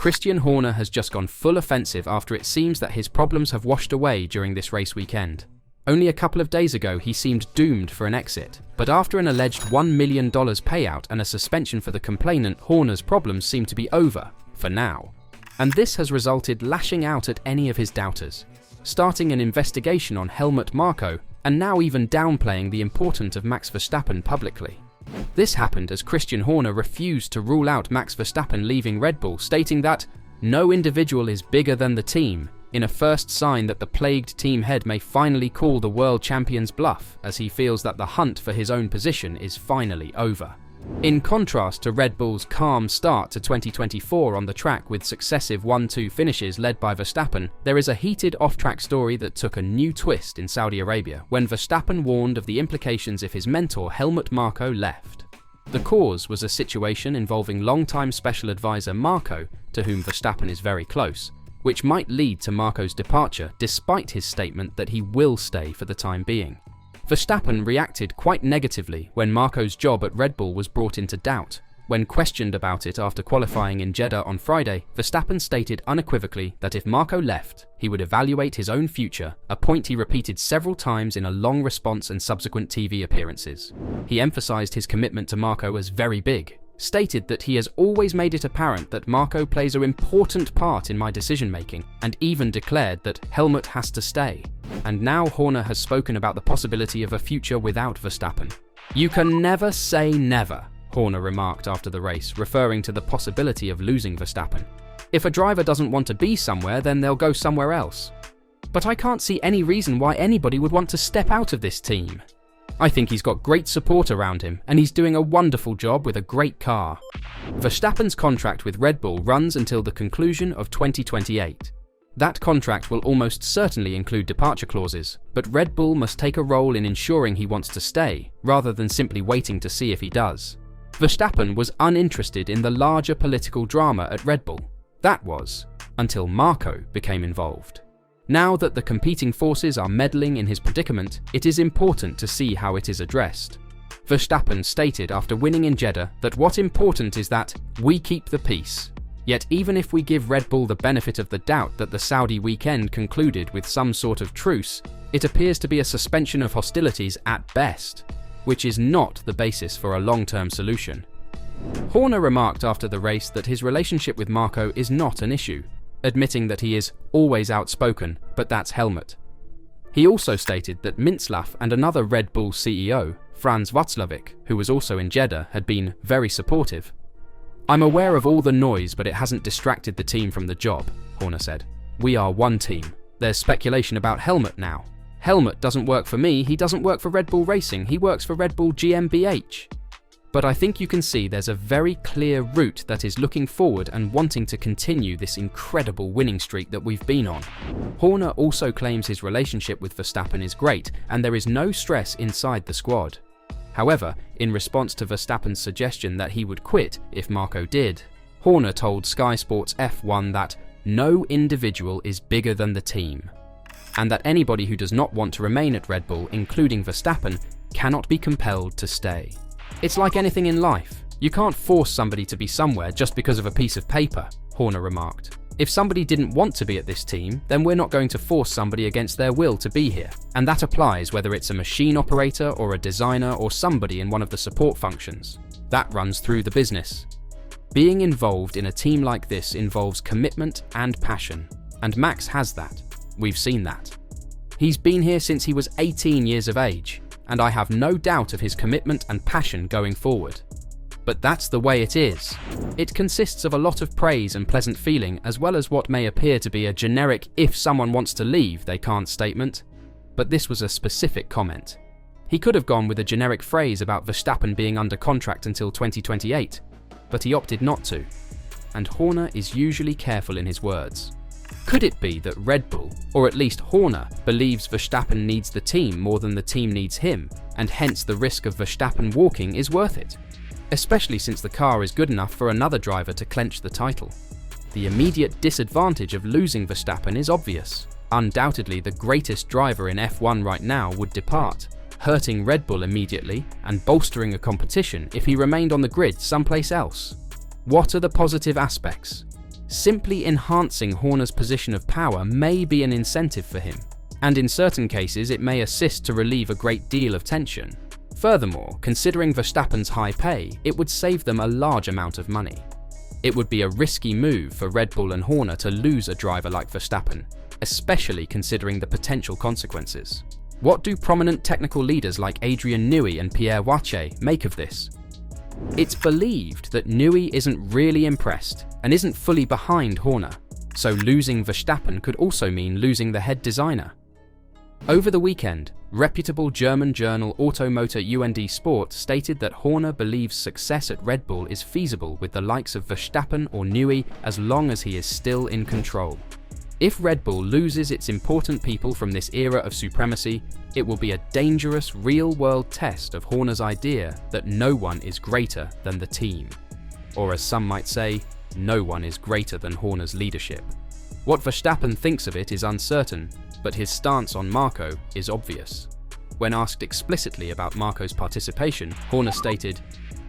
Christian Horner has just gone full offensive after it seems that his problems have washed away during this race weekend. Only a couple of days ago he seemed doomed for an exit, but after an alleged $1 million payout and a suspension for the complainant, Horner's problems seem to be over, for now. And this has resulted lashing out at any of his doubters, starting an investigation on Helmut Marko, and now even downplaying the importance of Max Verstappen publicly. This happened as Christian Horner refused to rule out Max Verstappen leaving Red Bull, stating that no individual is bigger than the team, in a first sign that the plagued team head may finally call the world champion's bluff, as he feels that the hunt for his own position is finally over. In contrast to Red Bull's calm start to 2024 on the track with successive 1-2 finishes led by Verstappen, there is a heated off-track story that took a new twist in Saudi Arabia when Verstappen warned of the implications if his mentor Helmut Marko left. The cause was a situation involving longtime special advisor Marko, to whom Verstappen is very close, which might lead to Marko's departure despite his statement that he will stay for the time being. Verstappen reacted quite negatively when Marko's job at Red Bull was brought into doubt. When questioned about it after qualifying in Jeddah on Friday, Verstappen stated unequivocally that if Marko left, he would evaluate his own future, a point he repeated several times in a long response and subsequent TV appearances. He emphasized his commitment to Marko as very big, stated that he has always made it apparent that Marko plays an important part in my decision-making, and even declared that Helmut has to stay. And now Horner has spoken about the possibility of a future without Verstappen. "You can never say never," Horner remarked after the race, referring to the possibility of losing Verstappen. "If a driver doesn't want to be somewhere, then they'll go somewhere else. But I can't see any reason why anybody would want to step out of this team. I think he's got great support around him, and he's doing a wonderful job with a great car." Verstappen's contract with Red Bull runs until the conclusion of 2028. That contract will almost certainly include departure clauses, but Red Bull must take a role in ensuring he wants to stay, rather than simply waiting to see if he does. Verstappen was uninterested in the larger political drama at Red Bull. That was, until Marko became involved. Now that the competing forces are meddling in his predicament, it is important to see how it is addressed. Verstappen stated after winning in Jeddah that what's important is that we keep the peace. Yet even if we give Red Bull the benefit of the doubt that the Saudi weekend concluded with some sort of truce, it appears to be a suspension of hostilities at best, which is not the basis for a long-term solution. Horner remarked after the race that his relationship with Marko is not an issue, admitting that he is always outspoken, but that's Helmut. He also stated that Mintzlaff and another Red Bull CEO, Franz Václavic, who was also in Jeddah, had been very supportive. "I'm aware of all the noise, but it hasn't distracted the team from the job," Horner said. "We are one team. There's speculation about Helmut now. Helmut doesn't work for me, he doesn't work for Red Bull Racing, he works for Red Bull GmbH. But I think you can see there's a very clear route that is looking forward and wanting to continue this incredible winning streak that we've been on." Horner also claims his relationship with Verstappen is great and there is no stress inside the squad. However, in response to Verstappen's suggestion that he would quit if Marko did, Horner told Sky Sports F1 that no individual is bigger than the team, and that anybody who does not want to remain at Red Bull, including Verstappen, cannot be compelled to stay. "It's like anything in life. You can't force somebody to be somewhere just because of a piece of paper," Horner remarked. "If somebody didn't want to be at this team, then we're not going to force somebody against their will to be here. And that applies whether it's a machine operator or a designer or somebody in one of the support functions. That runs through the business. Being involved in a team like this involves commitment and passion, and Max has that. We've seen that. He's been here since he was 18 years of age, and I have no doubt of his commitment and passion going forward. But that's the way it is. It consists of a lot of praise and pleasant feeling, as well as what may appear to be a generic "if someone wants to leave, they can't" statement. But this was a specific comment. He could have gone with a generic phrase about Verstappen being under contract until 2028, but he opted not to. And Horner is usually careful in his words. Could it be that Red Bull, or at least Horner, believes Verstappen needs the team more than the team needs him, and hence the risk of Verstappen walking is worth it? Especially since the car is good enough for another driver to clinch the title. The immediate disadvantage of losing Verstappen is obvious. Undoubtedly, the greatest driver in F1 right now would depart, hurting Red Bull immediately and bolstering a competition if he remained on the grid someplace else. What are the positive aspects? simply enhancing Horner's position of power may be an incentive for him, and in certain cases it may assist to relieve a great deal of tension. Furthermore, considering Verstappen's high pay, it would save them a large amount of money. It would be a risky move for Red Bull and Horner to lose a driver like Verstappen, especially considering the potential consequences. What do prominent technical leaders like Adrian Newey and Pierre Wache make of this? It's believed that Newey isn't really impressed and isn't fully behind Horner, so losing Verstappen could also mean losing the head designer. Over the weekend, reputable German journal Automotor UND Sport stated that Horner believes success at Red Bull is feasible with the likes of Verstappen or Newey as long as he is still in control. If Red Bull loses its important people from this era of supremacy, it will be a dangerous real-world test of Horner's idea that no one is greater than the team. Or as some might say, no one is greater than Horner's leadership. What Verstappen thinks of it is uncertain, but his stance on Marko is obvious. When asked explicitly about Marko's participation, Horner stated,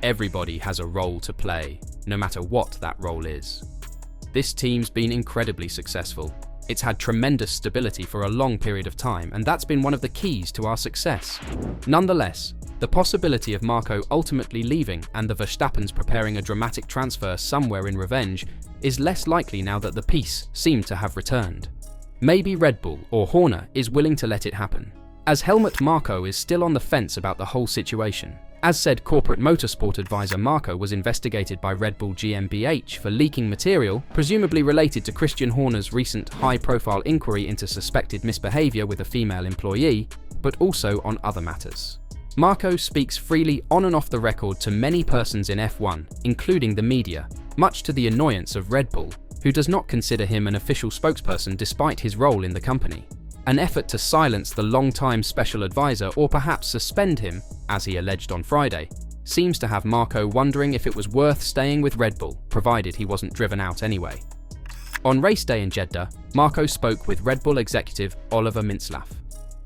"Everybody has a role to play, no matter what that role is." This team's been incredibly successful. It's had tremendous stability for a long period of time, and that's been one of the keys to our success. Nonetheless, the possibility of Marko ultimately leaving and the Verstappens preparing a dramatic transfer somewhere in revenge is less likely now that the peace seemed to have returned. Maybe Red Bull or Horner is willing to let it happen, as Helmut Marko is still on the fence about the whole situation. As said corporate motorsport advisor, Marko was investigated by Red Bull GmbH for leaking material, presumably related to Christian Horner's recent high-profile inquiry into suspected misbehavior with a female employee, but also on other matters. Marko speaks freely on and off the record to many persons in F1, including the media, much to the annoyance of Red Bull, who does not consider him an official spokesperson despite his role in the company. An effort to silence the long-time special advisor or perhaps suspend him, as he alleged on Friday, seems to have Marko wondering if it was worth staying with Red Bull, provided he wasn't driven out anyway. On race day in Jeddah, Marko spoke with Red Bull executive Oliver Mintzlaff.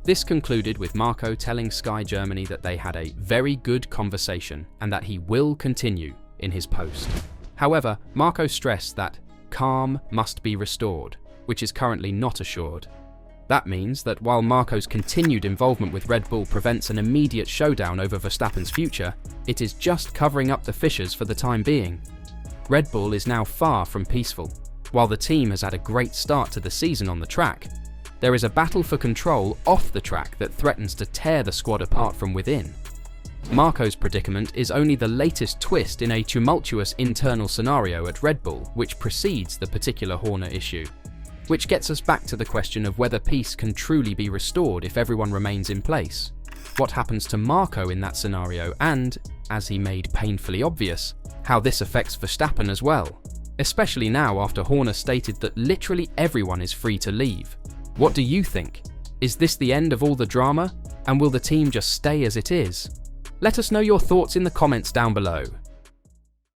This concluded with Marko telling Sky Germany that they had a very good conversation and that he will continue in his post. However, Marko stressed that calm must be restored, which is currently not assured. That means that while Marko's continued involvement with Red Bull prevents an immediate showdown over Verstappen's future, it is just covering up the fissures for the time being. Red Bull is now far from peaceful. While the team has had a great start to the season on the track, there is a battle for control off the track that threatens to tear the squad apart from within. Marko's predicament is only the latest twist in a tumultuous internal scenario at Red Bull which precedes the particular Horner issue. Which gets us back to the question of whether peace can truly be restored if everyone remains in place. What happens to Marko in that scenario and, as he made painfully obvious, how this affects Verstappen as well, especially now after Horner stated that literally everyone is free to leave. What do you think? Is this the end of all the drama, and will the team just stay as it is? Let us know your thoughts in the comments down below.